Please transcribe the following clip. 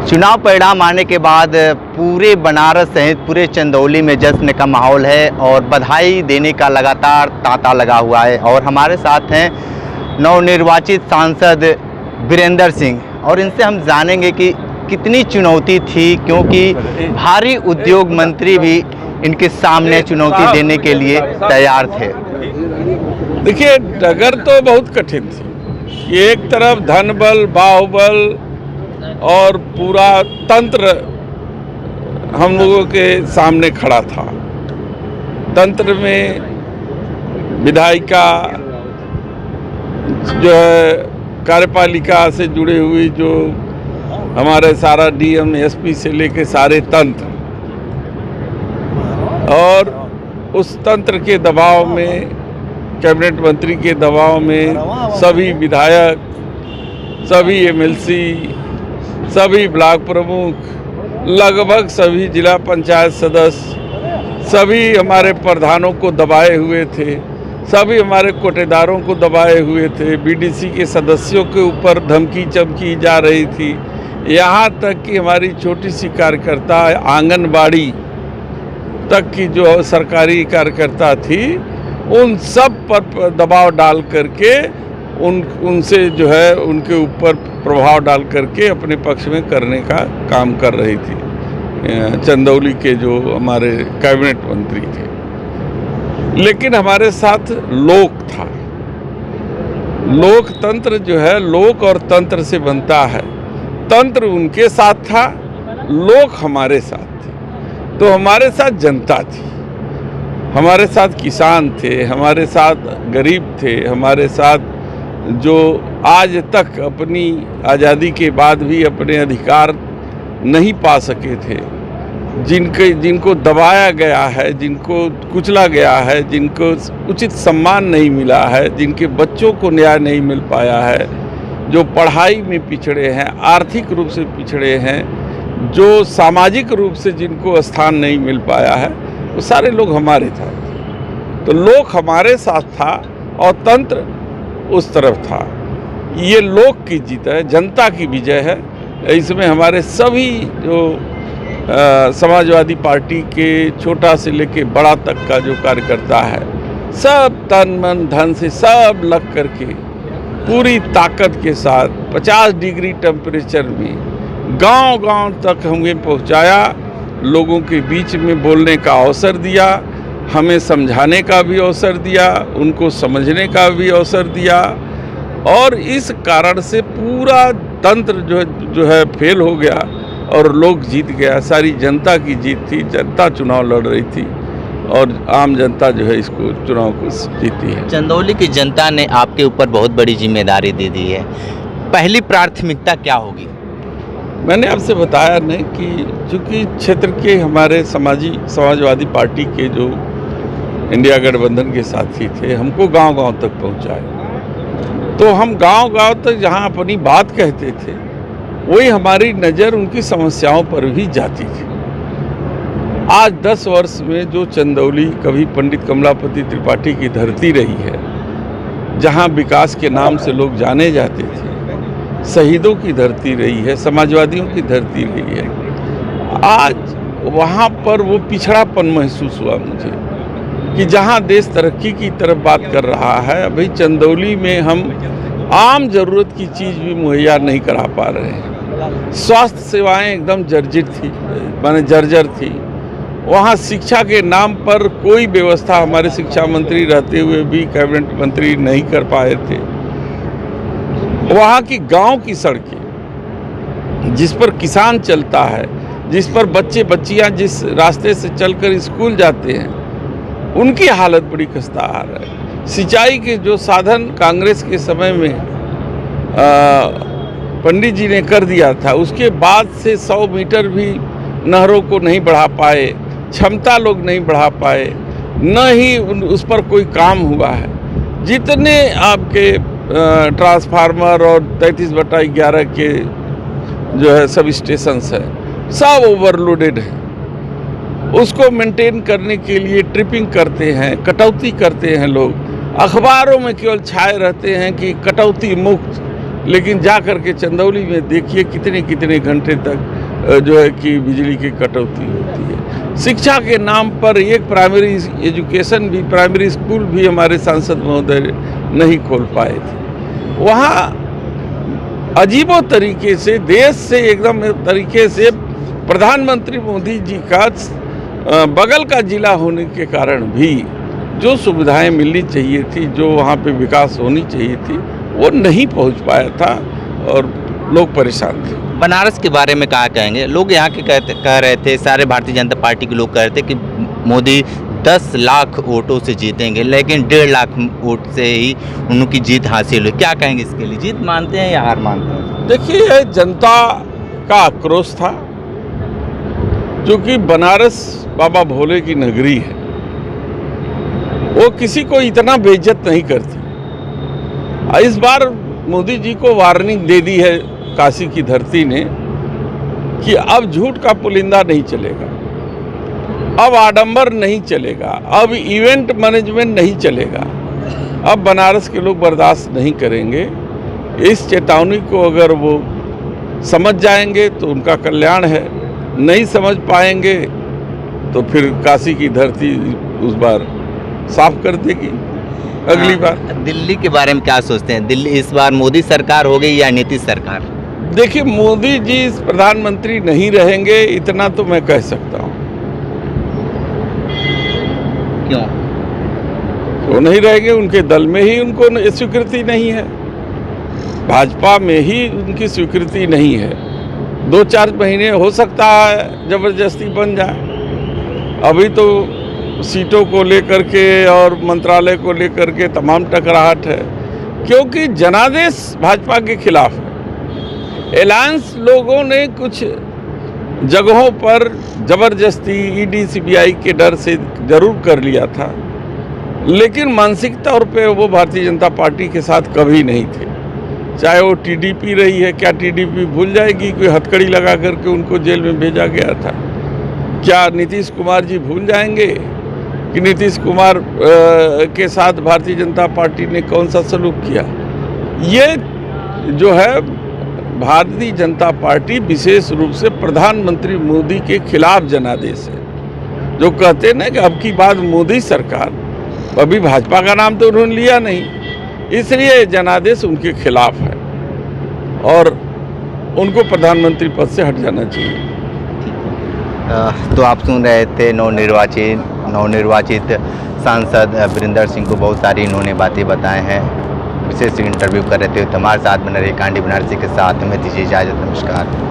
चुनाव परिणाम आने के बाद पूरे बनारस सहित पूरे चंदौली में जश्न का माहौल है और बधाई देने का लगातार तांता लगा हुआ है। और हमारे साथ हैं नवनिर्वाचित सांसद वीरेंद्र सिंह और इनसे हम जानेंगे कि कितनी चुनौती थी, क्योंकि भारी उद्योग मंत्री भी इनके सामने चुनौती देने के लिए तैयार थे। देखिए, डगर तो बहुत कठिन थी। एक तरफ धन बल, बाहुबल और पूरा तंत्र हम लोगों के सामने खड़ा था। तंत्र में विधायिका जो है, कार्यपालिका से जुड़े हुई जो हमारे सारा डीएम एसपी से लेके सारे तंत्र, और उस तंत्र के दबाव में, कैबिनेट मंत्री के दबाव में सभी विधायक, सभी एमएलसी, सभी ब्लॉक प्रमुख, लगभग सभी जिला पंचायत सदस्य, सभी हमारे प्रधानों को दबाए हुए थे, सभी हमारे कोटेदारों को दबाए हुए थे। बीडीसी के सदस्यों के ऊपर धमकी चमकी जा रही थी। यहाँ तक कि हमारी छोटी सी कार्यकर्ता आंगनबाड़ी तक की जो सरकारी कार्यकर्ता थी, उन सब पर दबाव डाल करके उनसे जो है उनके ऊपर प्रभाव डाल करके अपने पक्ष में करने का काम कर रही थी चंदौली के जो हमारे कैबिनेट मंत्री थे। लेकिन हमारे साथ लोक था। लोकतंत्र जो है लोक और तंत्र से बनता है। तंत्र उनके साथ था, लोक हमारे साथ थे। तो हमारे साथ जनता थी, हमारे साथ किसान थे, हमारे साथ गरीब थे, हमारे साथ जो आज तक अपनी आज़ादी के बाद भी अपने अधिकार नहीं पा सके थे, जिनको दबाया गया है, जिनको कुचला गया है, जिनको उचित सम्मान नहीं मिला है, जिनके बच्चों को न्याय नहीं मिल पाया है, जो पढ़ाई में पिछड़े हैं, आर्थिक रूप से पिछड़े हैं, जो सामाजिक रूप से जिनको स्थान नहीं मिल पाया है, वो सारे लोग हमारे साथ। तो लोक हमारे साथ था और तंत्र उस तरफ था। ये लोक की जीत है, जनता की विजय है। इसमें हमारे सभी जो समाजवादी पार्टी के छोटा से लेके बड़ा तक का जो कार्यकर्ता है, सब तन मन धन से सब लग करके पूरी ताकत के साथ 50 डिग्री टेम्परेचर में गांव-गांव तक हमें पहुंचाया, लोगों के बीच में बोलने का अवसर दिया, हमें समझाने का भी अवसर दिया, उनको समझने का भी अवसर दिया। और इस कारण से पूरा तंत्र जो है फेल हो गया और लोग जीत गया। सारी जनता की जीत थी, जनता चुनाव लड़ रही थी और आम जनता जो है इसको चुनाव को जीती है। चंदौली की जनता ने आपके ऊपर बहुत बड़ी जिम्मेदारी दे दी है, पहली प्राथमिकता क्या होगी? मैंने आपसे बताया नहीं कि चूँकि क्षेत्र के हमारे समाजवादी पार्टी के जो इंडिया गठबंधन के साथी थे, हमको गांव-गांव तक पहुंचाए। तो हम गांव-गांव तक जहां अपनी बात कहते थे, वही हमारी नज़र उनकी समस्याओं पर भी जाती थी। आज 10 वर्ष में जो चंदौली कभी पंडित कमलापति त्रिपाठी की धरती रही है, जहां विकास के नाम से लोग जाने जाते थे, शहीदों की धरती रही है, समाजवादियों की धरती रही है, आज वहां पर वो पिछड़ापन महसूस हुआ मुझे कि जहां देश तरक्की की तरफ बात कर रहा है, अभी चंदौली में हम आम ज़रूरत की चीज़ भी मुहैया नहीं करा पा रहे हैं। स्वास्थ्य सेवाएं एकदम जर्जर थी। वहाँ शिक्षा के नाम पर कोई व्यवस्था हमारे शिक्षा मंत्री रहते हुए भी कैबिनेट मंत्री नहीं कर पाए थे। वहाँ की गांव की सड़कें जिस पर किसान चलता है, जिस पर बच्चे बच्चियाँ जिस रास्ते से चलकर स्कूल जाते हैं, उनकी हालत बड़ी खस्ताहाल है। सिंचाई के जो साधन कांग्रेस के समय में पंडित जी ने कर दिया था, उसके बाद से 100 मीटर भी नहरों को नहीं बढ़ा पाए, क्षमता लोग नहीं बढ़ा पाए, न ही उस पर कोई काम हुआ है। जितने आपके ट्रांसफार्मर और 33/11 के जो है सब स्टेशंस हैं, सब ओवरलोडेड हैं। उसको मेंटेन करने के लिए ट्रिपिंग करते हैं, कटौती करते हैं लोग। अखबारों में केवल छाए रहते हैं कि कटौती मुक्त, लेकिन जा कर के चंदौली में देखिए कितने कितने घंटे तक जो है कि बिजली की कटौती होती है। शिक्षा के नाम पर एक प्राइमरी एजुकेशन भी, प्राइमरी स्कूल भी हमारे सांसद महोदय नहीं खोल पाए थे। वहाँ अजीबो तरीके से, देश से एकदम तरीके से प्रधानमंत्री मोदी जी का बगल का जिला होने के कारण भी जो सुविधाएं मिलनी चाहिए थी, जो वहाँ पे विकास होनी चाहिए थी, वो नहीं पहुँच पाया था और लोग परेशान थे। बनारस के बारे में क्या कहेंगे? लोग यहाँ के कह रहे थे, सारे भारतीय जनता पार्टी के लोग कह रहे थे कि मोदी 10 लाख वोटों से जीतेंगे, लेकिन 1.5 लाख वोट से ही उनकी जीत हासिल हुई। क्या कहेंगे इसके लिए? जीत मानते हैं या हार मानते हैं? देखिए, यह जनता का आक्रोश था, क्योंकि बनारस बाबा भोले की नगरी है, वो किसी को इतना बेइज्जत नहीं करती। इस बार मोदी जी को वार्निंग दे दी है काशी की धरती ने कि अब झूठ का पुलिंदा नहीं चलेगा, अब आडंबर नहीं चलेगा, अब इवेंट मैनेजमेंट नहीं चलेगा, अब बनारस के लोग बर्दाश्त नहीं करेंगे। इस चेतावनी को अगर वो समझ जाएंगे तो उनका कल्याण है, नहीं समझ पाएंगे तो फिर काशी की धरती उस बार साफ कर देगी अगली बार। दिल्ली के बारे में क्या सोचते हैं? दिल्ली इस बार मोदी सरकार हो गई या नीतीश सरकार? देखिए, मोदी जी प्रधानमंत्री नहीं रहेंगे, इतना तो मैं कह सकता हूँ। क्यों? वो नहीं रहेंगे, उनके दल में ही उनको स्वीकृति नहीं है, भाजपा में ही उनकी स्वीकृति नहीं है। 2-4 महीने हो सकता है जबरदस्ती बन जाए। अभी तो सीटों को लेकर के और मंत्रालय को लेकर के तमाम टकराहट है, क्योंकि जनादेश भाजपा के खिलाफ है। अलायंस लोगों ने कुछ जगहों पर जबरदस्ती ईडी सीबीआई के डर से जरूर कर लिया था, लेकिन मानसिक तौर पे वो भारतीय जनता पार्टी के साथ कभी नहीं थे। चाहे वो टीडीपी रही है, क्या टीडीपी भूल जाएगी? कोई हथकड़ी लगा करके उनको जेल में भेजा गया था। क्या नीतीश कुमार जी भूल जाएंगे कि नीतीश कुमार के साथ भारतीय जनता पार्टी ने कौन सा सलूक किया? ये जो है भारतीय जनता पार्टी विशेष रूप से प्रधानमंत्री मोदी के खिलाफ जनादेश है। जो कहते हैं ना कि अब की बात मोदी सरकार, अभी भाजपा का नाम तो उन्होंने लिया नहीं, इसलिए जनादेश उनके खिलाफ है और उनको प्रधानमंत्री पद से हट जाना चाहिए। तो आप सुन रहे थे नवनिर्वाचित सांसद वीरेंद्र सिंह को बहुत सारी इन्होंने बातें बताए हैं, विशेष इंटरव्यू कर रहे थे। तो हमारे साथ बने रहे कांडी बनारसी के साथ, हमें दीजिए इजाज़त। नमस्कार।